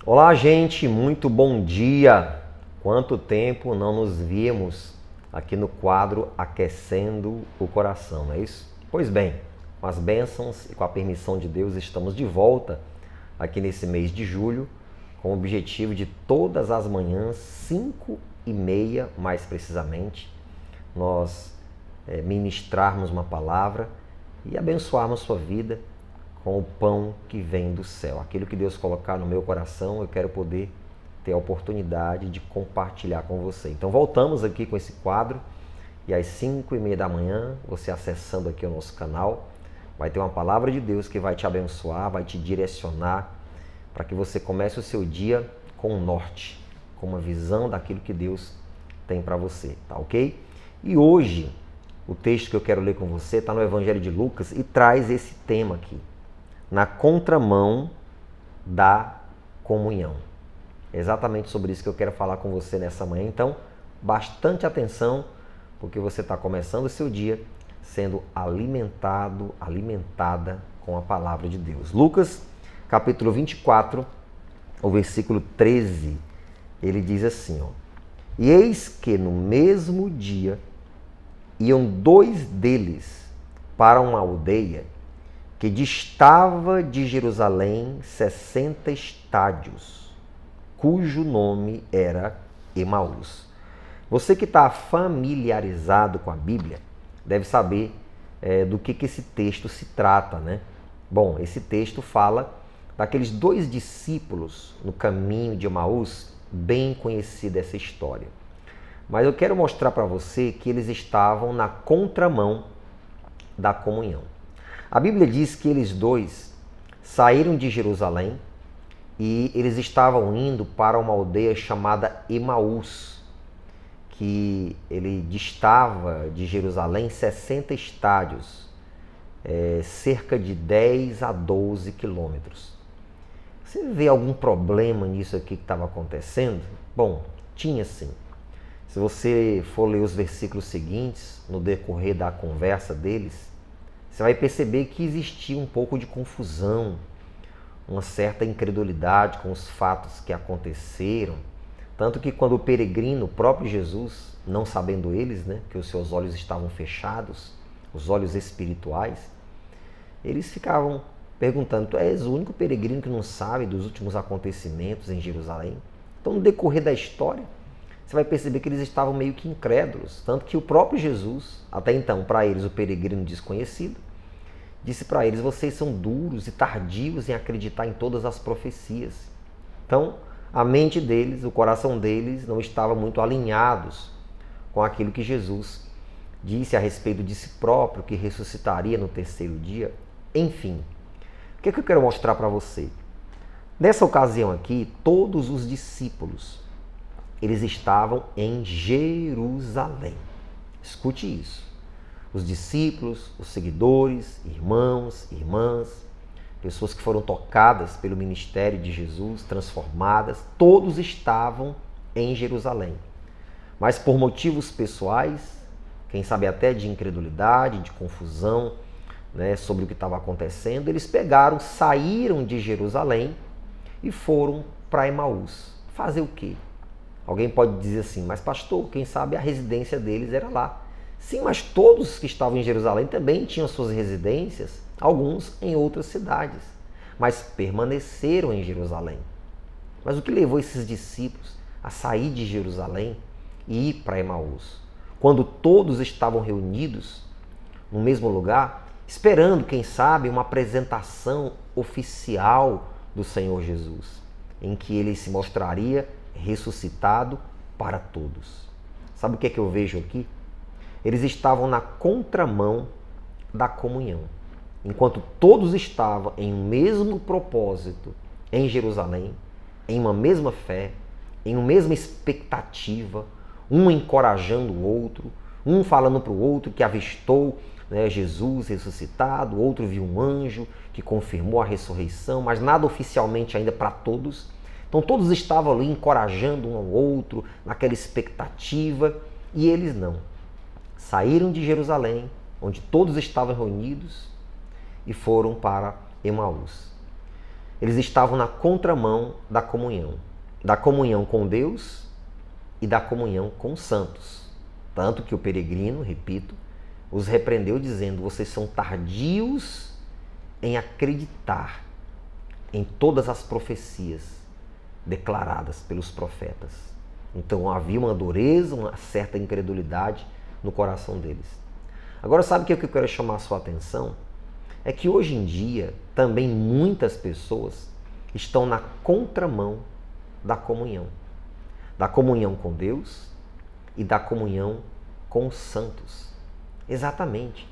Olá, gente, muito bom dia! Quanto tempo não nos víamos aqui no quadro Aquecendo o Coração, não é isso? Pois bem, com as bênçãos e com a permissão de Deus, estamos de volta aqui nesse mês de julho, com o objetivo de todas as manhãs, 5h30 mais precisamente, nós ministrarmos uma palavra e abençoarmos sua vida com o pão que vem do céu. Aquilo que Deus colocar no meu coração, eu quero poder ter a oportunidade de compartilhar com você. Então voltamos aqui com esse quadro e às 5h30 da manhã, você acessando aqui o nosso canal, vai ter uma palavra de Deus que vai te abençoar, vai te direcionar para que você comece o seu dia com um norte, com uma visão daquilo que Deus tem para você, tá ok? E hoje, o texto que eu quero ler com você está no Evangelho de Lucas e traz esse tema aqui, na contramão da comunhão. É exatamente sobre isso que eu quero falar com você nessa manhã. Então, bastante atenção, porque você está começando o seu dia sendo alimentado, alimentada com a palavra de Deus. Lucas, capítulo 24, o versículo 13, ele diz assim, ó: E eis que no mesmo dia iam dois deles para uma aldeia que distava de Jerusalém 60 estádios, cujo nome era Emaús. Você que está familiarizado com a Bíblia deve saber do que esse texto se trata, né? Bom, esse texto fala daqueles dois discípulos no caminho de Emaús, bem conhecida essa história. Mas eu quero mostrar para você que eles estavam na contramão da comunhão. A Bíblia diz que eles dois saíram de Jerusalém e eles estavam indo para uma aldeia chamada Emaús, que ele distava de Jerusalém 60 estádios, cerca de 10 a 12 quilômetros. Você vê algum problema nisso aqui que estava acontecendo? Bom, tinha sim. Se você for ler os versículos seguintes, no decorrer da conversa deles, você vai perceber que existia um pouco de confusão, uma certa incredulidade com os fatos que aconteceram. Tanto que quando o peregrino, o próprio Jesus, não sabendo eles, né, que os seus olhos estavam fechados, os olhos espirituais, eles ficavam perguntando: tu és o único peregrino que não sabe dos últimos acontecimentos em Jerusalém? Então, no decorrer da história, você vai perceber que eles estavam meio que incrédulos. Tanto que o próprio Jesus, até então, para eles, o peregrino desconhecido, disse para eles: vocês são duros e tardios em acreditar em todas as profecias. Então, a mente deles, o coração deles não estava muito alinhados com aquilo que Jesus disse a respeito de si próprio, que ressuscitaria no terceiro dia. Enfim, o que é que eu quero mostrar para você? Nessa ocasião aqui, todos os discípulos, eles estavam em Jerusalém. Escute isso. Os discípulos, os seguidores, irmãos, irmãs, pessoas que foram tocadas pelo ministério de Jesus, transformadas, todos estavam em Jerusalém. Mas por motivos pessoais, quem sabe até de incredulidade, de confusão, né, sobre o que estava acontecendo, eles saíram de Jerusalém e foram para Emaús. Fazer o quê? Alguém pode dizer assim: mas pastor, quem sabe a residência deles era lá. Sim, mas todos que estavam em Jerusalém também tinham suas residências, alguns em outras cidades, mas permaneceram em Jerusalém. Mas o que levou esses discípulos a sair de Jerusalém e ir para Emaús, quando todos estavam reunidos no mesmo lugar, esperando, quem sabe, uma apresentação oficial do Senhor Jesus, em que ele se mostraria ressuscitado para todos? Sabe o que é que eu vejo aqui? Eles estavam na contramão da comunhão. Enquanto todos estavam em um mesmo propósito em Jerusalém, em uma mesma fé, em uma mesma expectativa, um encorajando o outro, um falando para o outro que avistou, né, Jesus ressuscitado, outro viu um anjo que confirmou a ressurreição, mas nada oficialmente ainda para todos. Então todos estavam ali encorajando um ao outro, naquela expectativa, e eles não. Saíram de Jerusalém, onde todos estavam reunidos, e foram para Emaús. eles estavam na contramão da comunhão com Deus e da comunhão com os santos. Tanto que o peregrino, repito, os repreendeu dizendo: vocês são tardios em acreditar em todas as profecias declaradas pelos profetas. Então havia uma dureza, uma certa incredulidade no coração deles. Agora, sabe o que eu quero chamar a sua atenção? É que hoje em dia também muitas pessoas estão na contramão da comunhão com Deus e da comunhão com os santos. Exatamente.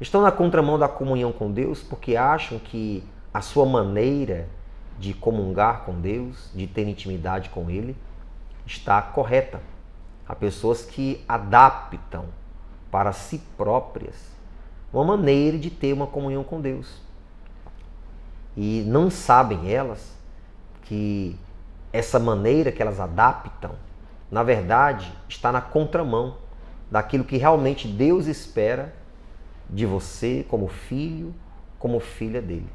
Estão na contramão da comunhão com Deus porque acham que a sua maneira de comungar com Deus, de ter intimidade com Ele, está correta. Há pessoas que adaptam para si próprias uma maneira de ter uma comunhão com Deus. E não sabem elas que essa maneira que elas adaptam, na verdade, está na contramão daquilo que realmente Deus espera de você como filho, como filha dele.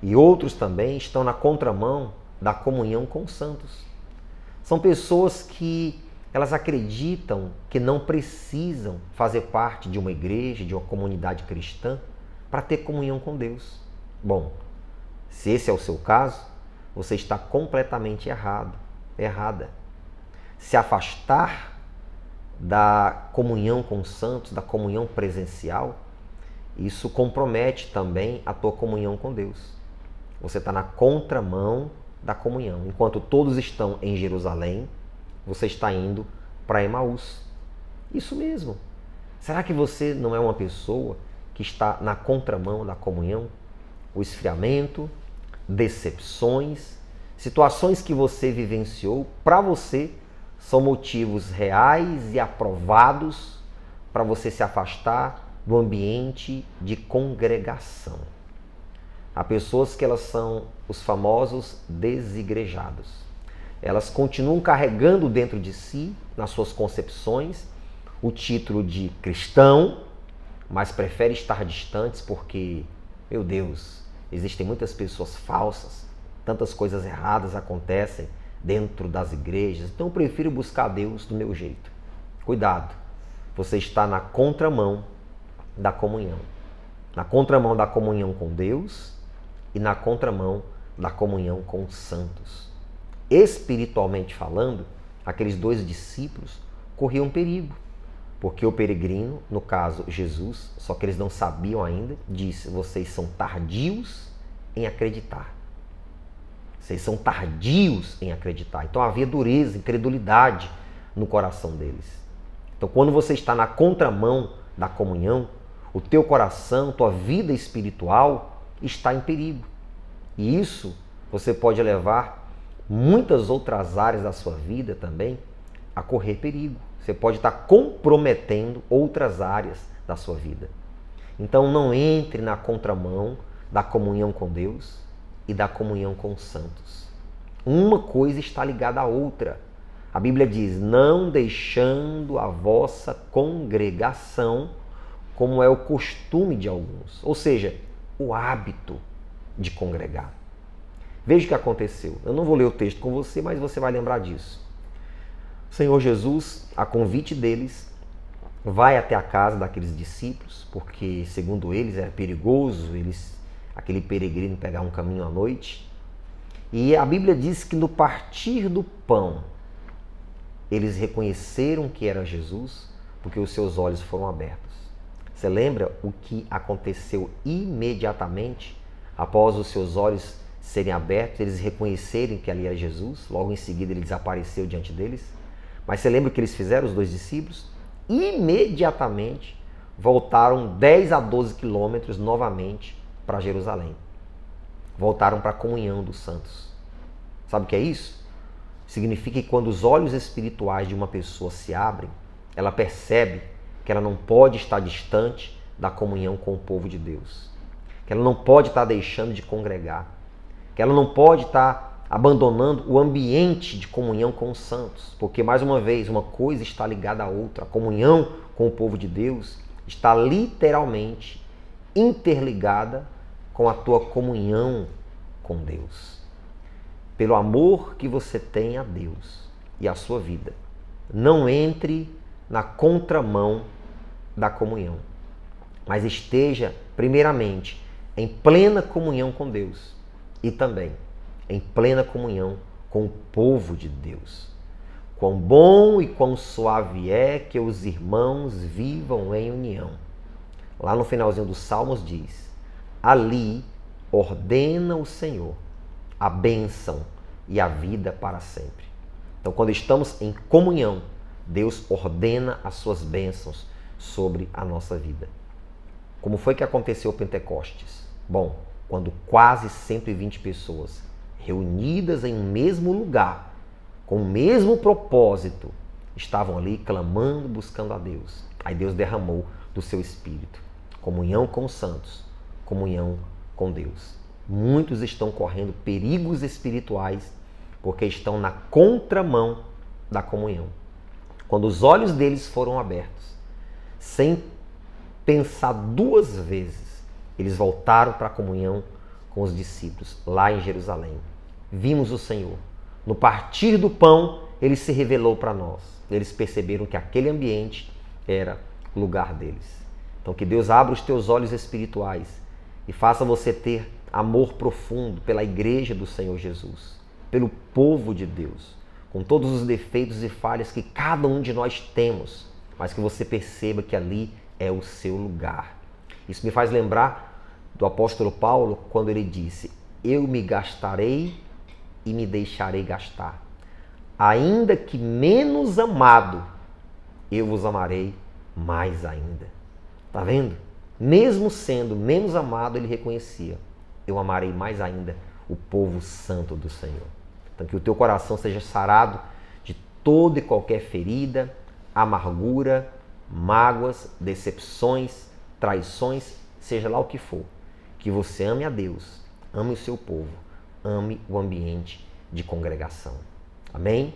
E outros também estão na contramão da comunhão com os santos. São pessoas que elas acreditam que não precisam fazer parte de uma igreja, de uma comunidade cristã, para ter comunhão com Deus. Bom, se esse é o seu caso, você está completamente errada. Se afastar da comunhão com os santos, da comunhão presencial, isso compromete também a tua comunhão com Deus. Você está na contramão da comunhão. Enquanto todos estão em Jerusalém, você está indo para Emaús. Isso mesmo. Será que você não é uma pessoa que está na contramão da comunhão? O esfriamento, decepções, situações que você vivenciou, para você, são motivos reais e aprovados para você se afastar do ambiente de congregação. Há pessoas que elas são os famosos desigrejados. Elas continuam carregando dentro de si, nas suas concepções, o título de cristão, mas preferem estar distantes porque, meu Deus, existem muitas pessoas falsas, tantas coisas erradas acontecem dentro das igrejas, então eu prefiro buscar Deus do meu jeito. Cuidado, você está na contramão da comunhão. Na contramão da comunhão com Deus e na contramão da comunhão com os santos. Espiritualmente falando, aqueles dois discípulos corriam perigo, porque o peregrino, no caso Jesus, só que eles não sabiam ainda, disse: vocês são tardios em acreditar. Vocês são tardios em acreditar. Então havia dureza, incredulidade no coração deles. Então quando você está na contramão da comunhão, o teu coração, tua vida espiritual está em perigo. E isso você pode levar muitas outras áreas da sua vida também a correr perigo. Você pode estar comprometendo outras áreas da sua vida. Então não entre na contramão da comunhão com Deus e da comunhão com os santos. Uma coisa está ligada à outra. A Bíblia diz: não deixando a vossa congregação, como é o costume de alguns. Ou seja, o hábito de congregar. Veja o que aconteceu. Eu não vou ler o texto com você, mas você vai lembrar disso. O Senhor Jesus, a convite deles, vai até a casa daqueles discípulos, porque, segundo eles, era perigoso aquele peregrino pegar um caminho à noite. E a Bíblia diz que no partir do pão, eles reconheceram que era Jesus, porque os seus olhos foram abertos. Você lembra o que aconteceu imediatamente após os seus olhos serem abertos, eles reconhecerem que ali era Jesus? Logo em seguida ele desapareceu diante deles. Mas você lembra o que eles fizeram, os dois discípulos? Imediatamente voltaram 10 a 12 quilômetros novamente para Jerusalém. Voltaram para a comunhão dos santos. Sabe o que é isso? Significa que quando os olhos espirituais de uma pessoa se abrem, ela percebe que ela não pode estar distante da comunhão com o povo de Deus. Que ela não pode estar deixando de congregar. Que ela não pode estar abandonando o ambiente de comunhão com os santos. Porque, mais uma vez, uma coisa está ligada à outra. A comunhão com o povo de Deus está literalmente interligada com a tua comunhão com Deus. Pelo amor que você tem a Deus e a sua vida, não entre na contramão da comunhão, mas esteja, primeiramente, em plena comunhão com Deus e também em plena comunhão com o povo de Deus. Quão bom e quão suave é que os irmãos vivam em união. Lá no finalzinho dos Salmos diz: ali ordena o Senhor a bênção e a vida para sempre. Então, quando estamos em comunhão, Deus ordena as suas bênçãos sobre a nossa vida. Como foi que aconteceu o Pentecostes? Bom, quando quase 120 pessoas reunidas em um mesmo lugar, com o mesmo propósito, estavam ali clamando, buscando a Deus. Aí Deus derramou do seu Espírito. Comunhão com os santos, comunhão com Deus. Muitos estão correndo perigos espirituais porque estão na contramão da comunhão. Quando os olhos deles foram abertos, sem pensar duas vezes, eles voltaram para a comunhão com os discípulos lá em Jerusalém. Vimos o Senhor. No partir do pão, ele se revelou para nós. Eles perceberam que aquele ambiente era o lugar deles. Então, que Deus abra os teus olhos espirituais e faça você ter amor profundo pela igreja do Senhor Jesus, pelo povo de Deus, com todos os defeitos e falhas que cada um de nós temos, mas que você perceba que ali é o seu lugar. Isso me faz lembrar do apóstolo Paulo, quando ele disse: eu me gastarei e me deixarei gastar. Ainda que menos amado, eu vos amarei mais ainda. Tá vendo? Mesmo sendo menos amado, ele reconhecia: eu amarei mais ainda o povo santo do Senhor. Então, que o teu coração seja sarado de toda e qualquer ferida, amargura, mágoas, decepções, traições, seja lá o que for. Que você ame a Deus, ame o seu povo, ame o ambiente de congregação. Amém?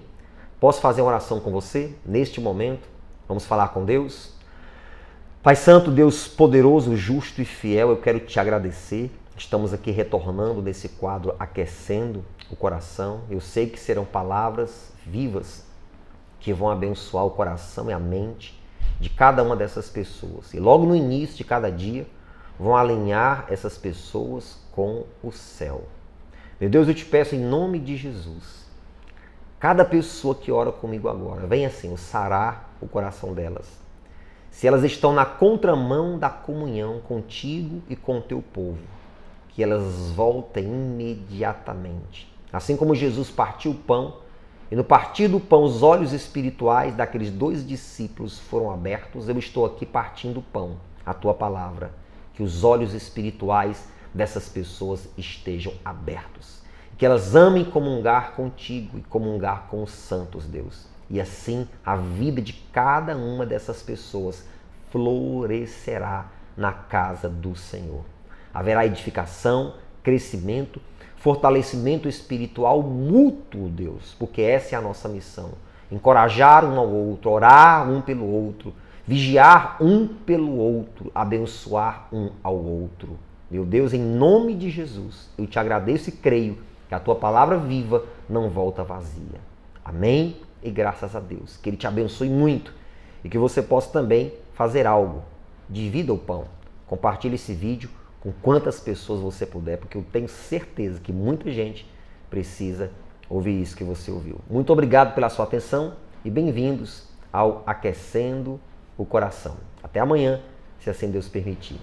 Posso fazer uma oração com você neste momento? Vamos falar com Deus? Pai Santo, Deus poderoso, justo e fiel, eu quero te agradecer. Estamos aqui retornando nesse quadro Aquecendo o Coração. Eu sei que serão palavras vivas que vão abençoar o coração e a mente de cada uma dessas pessoas. E logo no início de cada dia, vão alinhar essas pessoas com o céu. Meu Deus, eu te peço em nome de Jesus, cada pessoa que ora comigo agora, venha, Senhor, sarar o coração delas. Se elas estão na contramão da comunhão contigo e com o teu povo, que elas voltem imediatamente. Assim como Jesus partiu o pão, e no partir do pão os olhos espirituais daqueles 2 discípulos foram abertos, eu estou aqui partindo o pão, a tua palavra, que os olhos espirituais dessas pessoas estejam abertos. Que elas amem comungar contigo e comungar com os santos, Deus. E assim a vida de cada uma dessas pessoas florescerá na casa do Senhor. Haverá edificação, crescimento, fortalecimento espiritual mútuo, Deus, porque essa é a nossa missão. Encorajar um ao outro, orar um pelo outro, vigiar um pelo outro, abençoar um ao outro. Meu Deus, em nome de Jesus, eu te agradeço e creio que a tua palavra viva não volta vazia. Amém? E graças a Deus. Que Ele te abençoe muito e que você possa também fazer algo. Divida o pão. Compartilhe esse vídeo com quantas pessoas você puder, porque eu tenho certeza que muita gente precisa ouvir isso que você ouviu. Muito obrigado pela sua atenção e bem-vindos ao Aquecendo o Coração. Até amanhã, se assim Deus permitir.